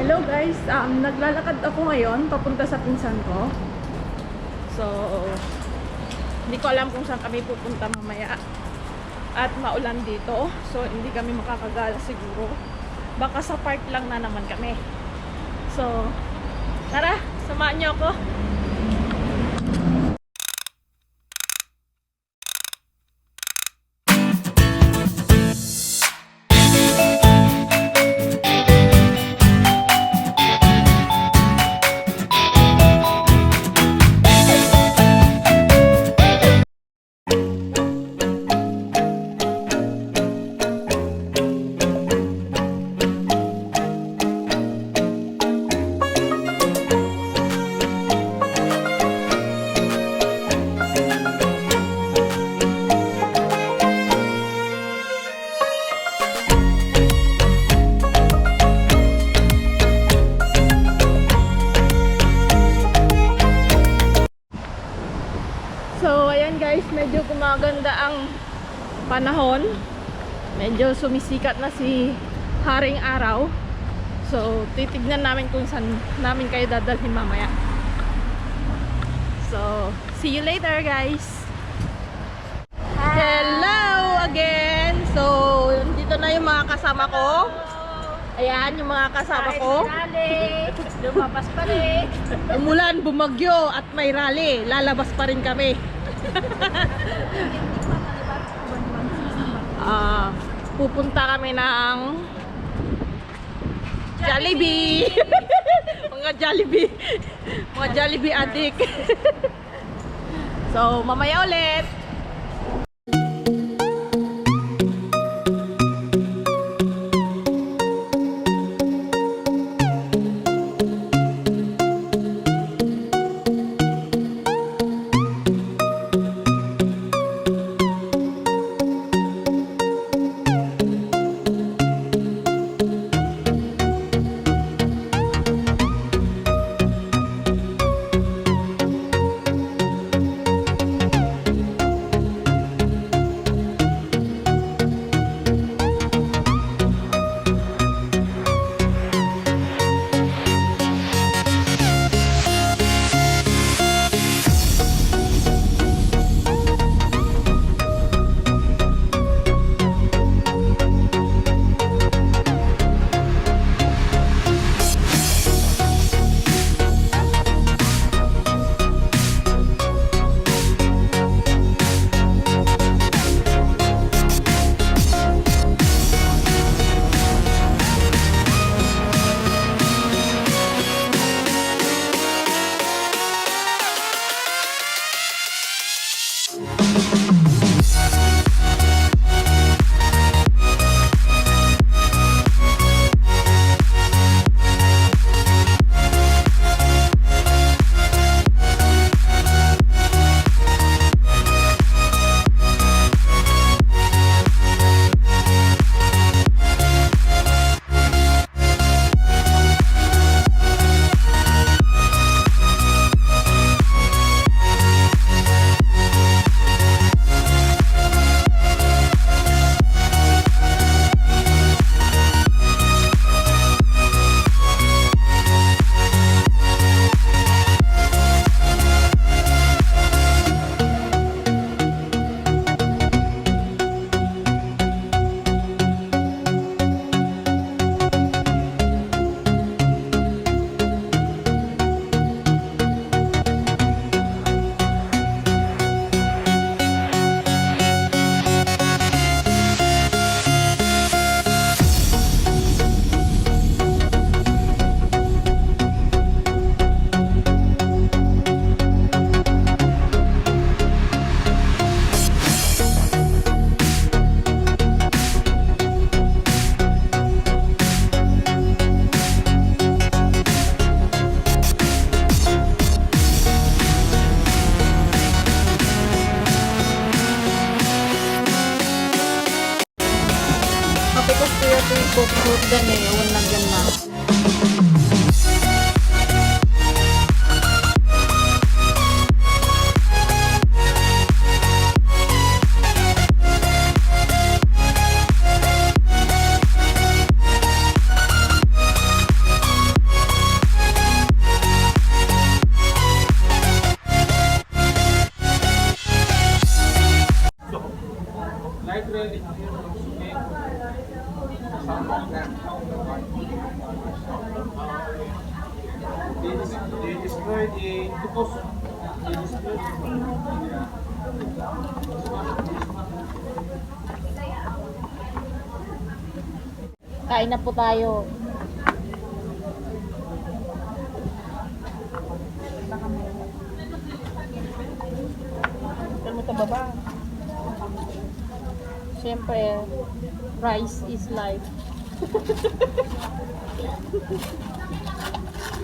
Hello guys, naglalakad ako ngayon papunta sa pinsan ko. So, hindi ko alam kung saan kami pupunta mamaya. At maulan dito, so hindi kami makakagala siguro. Baka sa park lang na naman kami. So, tara, samahan niyo ako. So, ayan guys, medyo gumaganda ang panahon. Medyo sumisikat na si Haring Araw. So, titignan namin kung saan namin kayo dadalhin mamaya. So, see you later guys. Hi. Hello again. So, dito na yung mga kasama ko. Ayan, yung mga kasama ko. Lumabas pa rin. Umulan, bumagyo at may rally. Lalabas pa rin kami. Pupunta kami ng Jollibee. Mga Jollibee. Mga Jollibee addict. So, mamaya ulit. They destroyed the cost. They destroyed. Kain na po tayo. Saan mo ito baba? Siyempre, rice is life.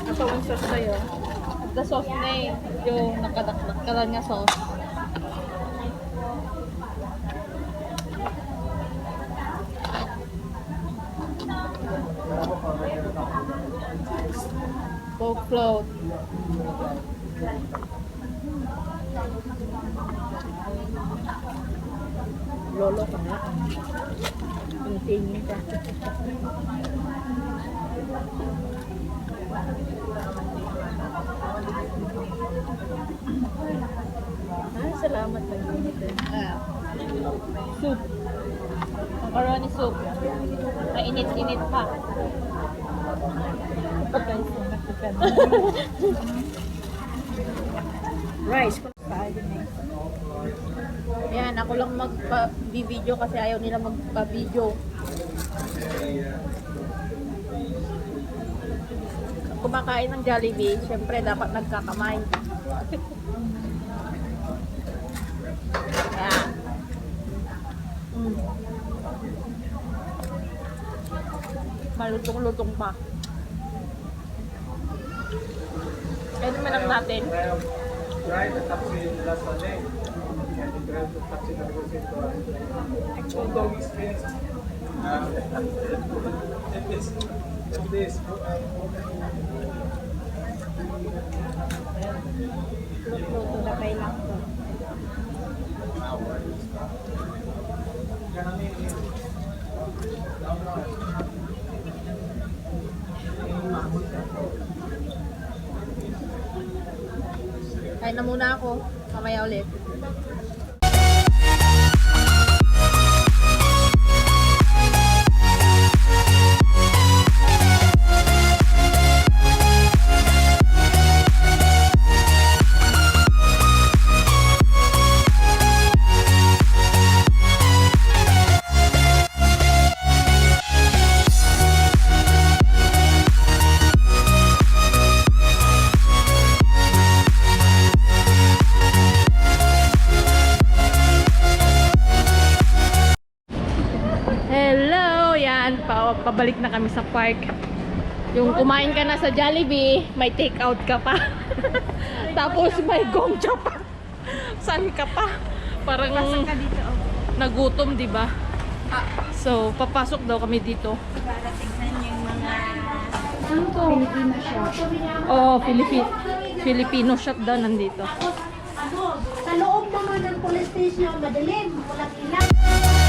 Ito ang sauce sa'yo. At the sauce na yung nakadakdak ka lang nga sauce. Coke float. Lolo ka na. Tingin ka. Ay, salamat lang. Soup. Macaroni soup. Mainit-init pa. Rice. Yan, ako lang magpa-video kasi ayaw nila magpa-video. Kumakain ng Jollibee, syempre dapat nagkakamay. Yan. Malutong-lutong pa. Kaya naman lang natin. Drive the taxi last Sunday. And the drive the taxi na negotiate to us. All dog experience. This. Luto na kayo lang to. Kain na muna ako. Mamaya ulit. Hello! Yan, pabalik na kami sa park. Yung kumain ka na sa Jollibee, may take out ka pa. Tapos may gongcha pa. Saan ka pa? Parang nagutom, di ba? So, papasok daw kami dito. Para tignan yung mga Ano to? Filipino shop. Oh, Filipino shop daw nandito. Sa loob naman ng police station, madilim, walang ilaw.